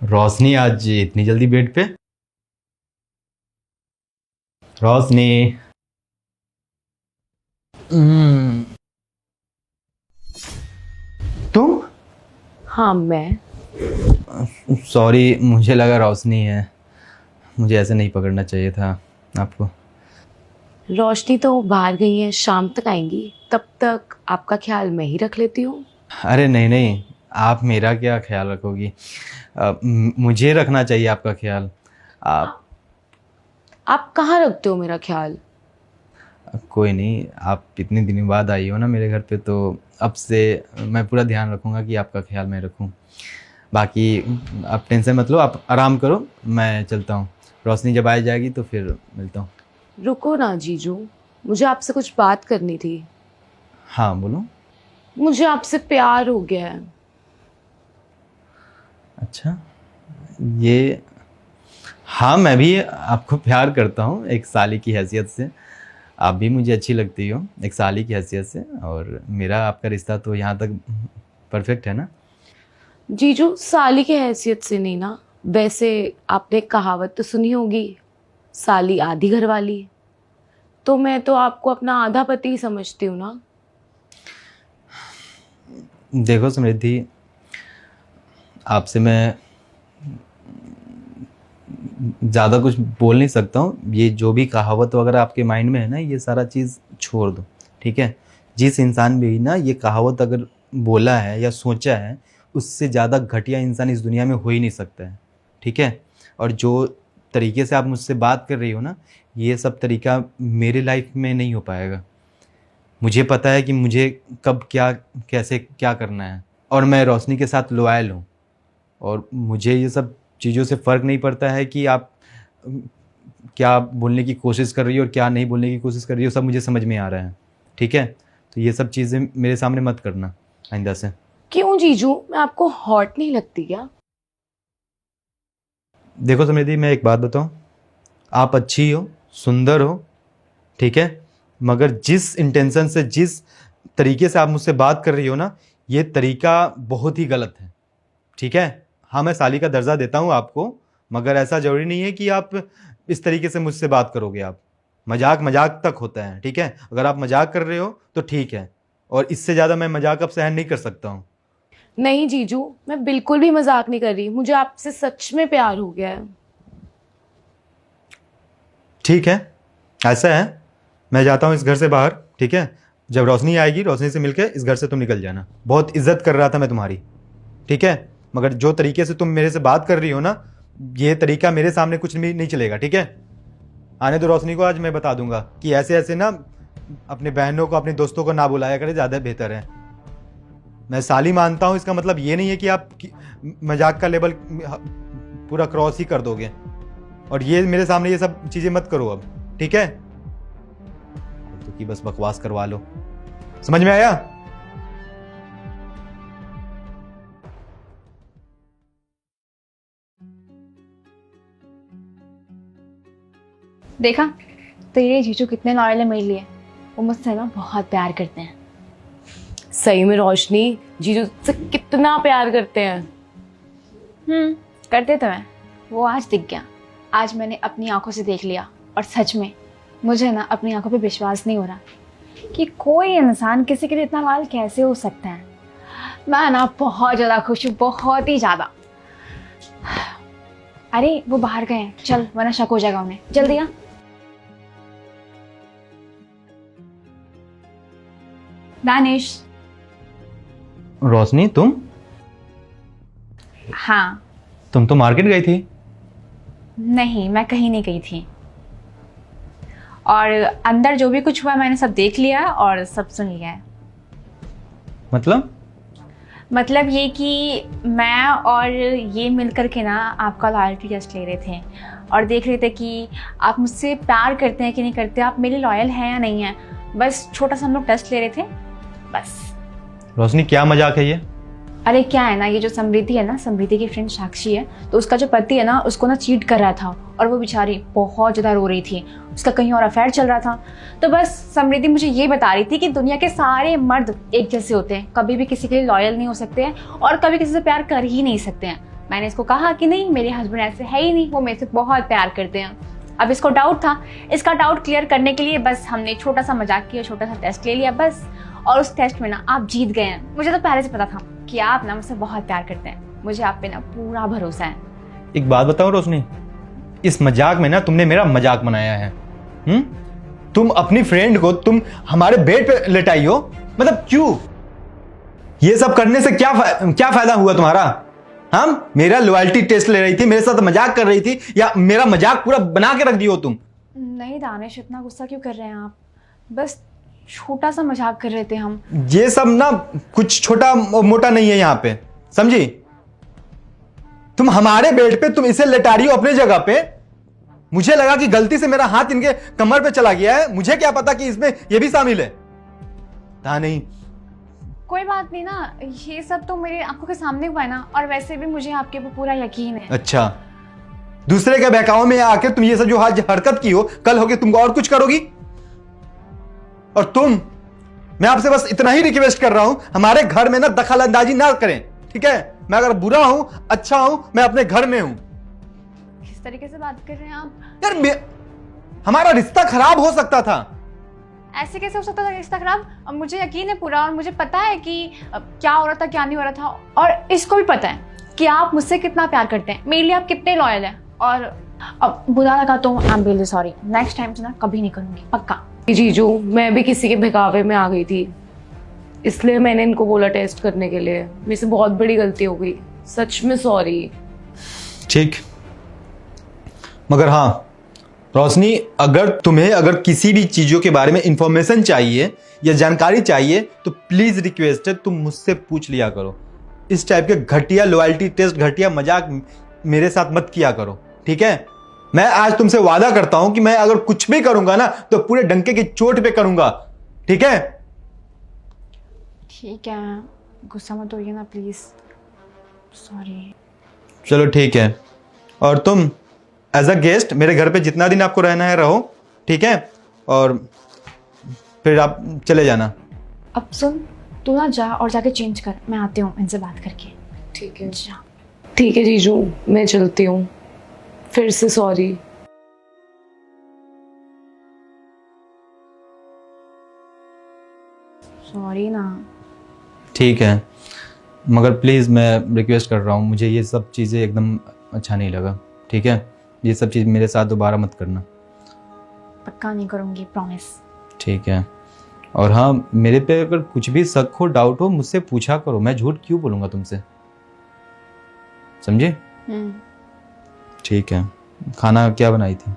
रोशनी आज इतनी जल्दी बेड पे? रोशनी। तुम? हाँ मैं। सॉरी, मुझे लगा रोशनी है। मुझे ऐसे नहीं पकड़ना चाहिए था आपको। रोशनी तो बाहर गई है, शाम तक आएंगी, तब तक आपका ख्याल मैं ही रख लेती हूँ। अरे नहीं नहीं, आप मेरा क्या ख्याल रखोगी? मुझे रखना चाहिए आपका ख्याल। आप आप कहाँ रखते हो मेरा ख्याल? कोई नहीं, आप इतने दिनों बाद आई हो ना मेरे घर पे, तो अब से मैं पूरा ध्यान रखूँगा कि आपका ख्याल मैं रखूँ। बाकी आप टेंशन मत लो, आप आराम करो, मैं चलता हूँ। रोशनी जब आ जाएगी तो फिर मिलता हूँ। रुको ना जीजू, मुझे आपसे कुछ बात करनी थी। हाँ बोलो। मुझे आपसे प्यार हो गया है। अच्छा, ये हाँ, मैं भी आपको प्यार करता हूँ एक साली की हैसियत से। आप भी मुझे अच्छी लगती हो एक साली की हैसियत से, और मेरा आपका रिश्ता तो यहाँ तक परफेक्ट है ना। जीजू साली की हैसियत से नहीं ना, वैसे आपने एक कहावत तो सुनी होगी, साली आधी घर वाली। तो मैं तो आपको अपना आधा पति ही समझती हूँ ना। देखो समृद्धि, आपसे मैं ज़्यादा कुछ बोल नहीं सकता हूँ। ये जो भी कहावत वगैरह आपके माइंड में है ना, ये सारा चीज़ छोड़ दो, ठीक है। जिस इंसान भी ना ये कहावत अगर बोला है या सोचा है, उससे ज़्यादा घटिया इंसान इस दुनिया में हो ही नहीं सकता है, ठीक है। और जो तरीके से आप मुझसे बात कर रही हो ना, ये सब तरीका मेरे लाइफ में नहीं हो पाएगा। मुझे पता है कि मुझे कब क्या कैसे क्या करना है, और मैं रोशनी के साथ लॉयल हूँ। और मुझे ये सब चीज़ों से फ़र्क नहीं पड़ता है कि आप क्या बोलने की कोशिश कर रही हो और क्या नहीं बोलने की कोशिश कर रही हो, सब मुझे समझ में आ रहा है, ठीक है। तो ये सब चीज़ें मेरे सामने मत करना आइंदा से। क्यों जीजू, मैं आपको हॉट नहीं लगती क्या? देखो समृद्धि, मैं एक बात बताऊँ, आप अच्छी हो, सुंदर हो, ठीक है, मगर जिस इंटेंशन से, जिस तरीके से आप मुझसे बात कर रही हो ना, ये तरीका बहुत ही गलत है, ठीक है। हाँ, मैं साली का दर्जा देता हूँ आपको, मगर ऐसा ज़रूरी नहीं है कि आप इस तरीके से मुझसे बात करोगे। आप मजाक मजाक तक होता है, ठीक है। अगर आप मजाक कर रहे हो तो ठीक है, और इससे ज़्यादा मैं मजाक अब सहन नहीं कर सकता हूँ। नहीं जीजू, मैं बिल्कुल भी मजाक नहीं कर रही, मुझे आपसे सच में प्यार हो गया है। ठीक है, ऐसा है, मैं जाता हूँ इस घर से बाहर, ठीक है। जब रोशनी आएगी, रोशनी से मिलकर इस घर से तुम निकल जाना। बहुत इज्जत कर रहा था मैं तुम्हारी, ठीक है, मगर जो तरीके से तुम मेरे से बात कर रही हो ना, ये तरीका मेरे सामने कुछ भी नहीं चलेगा, ठीक है। आने दो रोशनी को, आज मैं बता दूंगा कि ऐसे ऐसे ना अपने बहनों को, अपने दोस्तों को ना बुलाया करे, ज़्यादा बेहतर है। मैं साली मानता हूँ, इसका मतलब ये नहीं है कि आप मजाक का लेवल पूरा क्रॉस ही कर दोगे। और ये मेरे सामने ये सब चीज़ें मत करो अब, ठीक है। तो कि बस बकवास करवा लो, समझ में आया? देखा तो ये जीजू कितने लॉयल है मेरे लिए। वो मुझसे ना बहुत प्यार करते हैं। सही में रोशनी जीजू से कितना प्यार करते हैं। करते तो हैं। वो आज दिख गया, आज मैंने अपनी आंखों से देख लिया, और सच में मुझे ना अपनी आंखों पे विश्वास नहीं हो रहा कि कोई इंसान किसी के लिए इतना लॉयल कैसे हो सकता है। मैं ना बहुत ज़्यादा खुश हूँ, बहुत ही ज़्यादा। अरे वो बाहर गए हैं, चल वरना शक हो जाएगा उन्हें। जल्दी आ। दानिश। रोशनी, तुम? हाँ। तुम तो मार्केट गई थी। नहीं, मैं कहीं नहीं गई थी, और अंदर जो भी कुछ हुआ मैंने सब देख लिया और सब सुन लिया है। मतलब ये कि मैं और ये मिलकर के ना आपका लॉयल्टी टेस्ट ले रहे थे, और देख रहे थे कि आप मुझसे प्यार करते हैं कि नहीं करते, आप मेरे लॉयल हैं या नहीं हैं। बस छोटा सा हम लोग टेस्ट ले रहे थे, बस। रोशनी, क्या मजाक है ये? अरे क्या है ना, ये जो समृद्धि है ना, समृद्धि की फ्रेंड साक्षी है, तो उसका जो पति है ना उसको ना चीट कर रहा था, और वो बेचारी बहुत ज़्यादा रो रही थी, उसका कहीं और अफेयर चल रहा था। तो बस समृद्धि मुझे ये बता रही थी कि दुनिया के सारे मर्द एक जैसे होते हैं, कभी भी किसी के लिए लॉयल नहीं हो सकते हैं और कभी किसी से प्यार कर ही नहीं सकते हैं। मैंने इसको कहा कि नहीं, मेरे हस्बैंड ऐसे है ही नहीं, वो मेरे से बहुत प्यार करते हैं। अब इसको डाउट था, इसका डाउट क्लियर करने के लिए बस हमने छोटा सा मजाक किया, छोटा सा टेस्ट ले लिया बस। और उस टेस्ट में ना आप जीत गए हैं। मुझे तो पहले से पता था कि आप ना मुझसे बहुत प्यार करते हैं, मुझे आप पे ना पूरा भरोसा है। एक बात बताओ रोशनी, इस मजाक में ना तुमने मेरा मजाक बनाया है। तुम अपनी फ्रेंड को तुम हमारे बेड पे लेटाई हो, मतलब क्यों? ये सब करने से क्या फायदा हुआ तुम्हारा? हम मेरा लॉयल्टी टेस्ट ले रही थी, मेरे साथ मजाक कर रही थी, या मेरा मजाक पूरा बना के रख दियो तुम? नहीं दानिश, इतना गुस्सा क्यों कर रहे हैं आप? बस छोटा सा मजाक कर रहे थे हम। ये सब ना कुछ छोटा मोटा नहीं है यहाँ पे, समझी? तुम हमारे बेड पे तुम इसे लेटा रही हो अपने जगह पे। मुझे लगा कि गलती से मेरा हाथ इनके कमर पे चला गया है, मुझे क्या पता कि इसमें ये भी शामिल है। था नहीं। कोई बात नहीं ना, ये सब तो मेरे आंखों के सामने हुआ है ना, और वैसे भी मुझे आपके ऊपर पूरा यकीन है। अच्छा, दूसरे के बहकावे में आके तुम ये सब जो आज हरकत की हो, कल होके तुमको और कुछ करोगी। और मैं आपसे बस इतना ही रिक्वेस्ट कर रहा हूं, हमारे घर में ना दखल अंदाजी ना करें, ठीक है? मैं अगर बुरा हूं, अच्छा हूं, मैं अपने घर में हूं। किस तरीके से बात कर रहे हैं आप? यार हमारा रिश्ता खराब हो सकता था। ऐसे कैसे हो सकता था रिश्ता खराब? अब मुझे यकीन है पूरा, और मुझे पता है कि क्या हो रहा था क्या नहीं हो रहा था, और इसको भी पता है कि आप मुझसे कितना प्यार करते हैं, मेरे लिए आप कितने लॉयल हैं। और अब बुरा लगा तो I am really sorry, next time से ना कभी नहीं करूंगी, पक्का। जीजू, मैं भी किसी के बहकावे में आ गई थी, इसलिए मैंने इनको बोला टेस्ट करने के लिए। मेरे से बहुत बड़ी गलती हो गई, सच में सॉरी। ठीक, मगर हाँ रोशनी, अगर किसी भी चीजों के बारे में इंफॉर्मेशन चाहिए या जानकारी चाहिए तो प्लीज रिक्वेस्ट है, तुम मुझसे पूछ लिया करो। इस टाइप के घटिया लॉयल्टी टेस्ट, घटिया मजाक मेरे साथ मत किया करो, ठीक है? मैं आज तुमसे वादा करता हूं कि मैं अगर कुछ भी करूंगा ना तो पूरे डंके की चोट पे करूंगा, ठीक है? ठीक है, गुस्सा मत होइए ना प्लीज, सॉरी। चलो ठीक है, और तुम एज अ गेस्ट मेरे घर पे जितना दिन आपको रहना है रहो, ठीक है? और फिर आप चले जाना। अब सुन, तू ना जा और जाके चेंज कर, मैं आती हूँ इनसे बात करके। ठीक है, जा। ठीक है जीजू, मैं चलती हूँ, फिर से सॉरी। सॉरी ना। ठीक है, मगर प्लीज़ मैं रिक्वेस्ट कर रहा हूँ, मुझे ये सब चीज़ें एकदम अच्छा नहीं लगा, ठीक है? ये सब चीज़ मेरे साथ दोबारा मत करना। पक्का नहीं करूँगी, प्रॉमिस। ठीक है, और हाँ, मेरे पे अगर कुछ भी शक हो, डाउट हो, मुझसे पूछा करो, मैं झूठ क्यों बोलूँगा तुमसे, समझे? ठीक है, खाना क्या बनाई थी?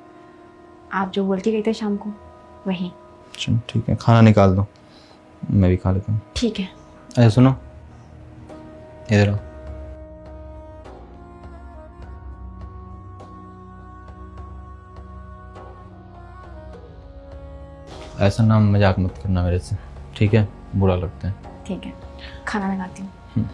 आप जो बोल के गए थे शाम को, वही। चलो ठीक है, खाना निकाल दो, मैं भी खा लेता हूँ। ठीक है। अरे सुनो, इधर आओ। ऐसा ना मजाक मत करना मेरे से, ठीक है? बुरा लगता है। ठीक है, खाना लगाती हूँ।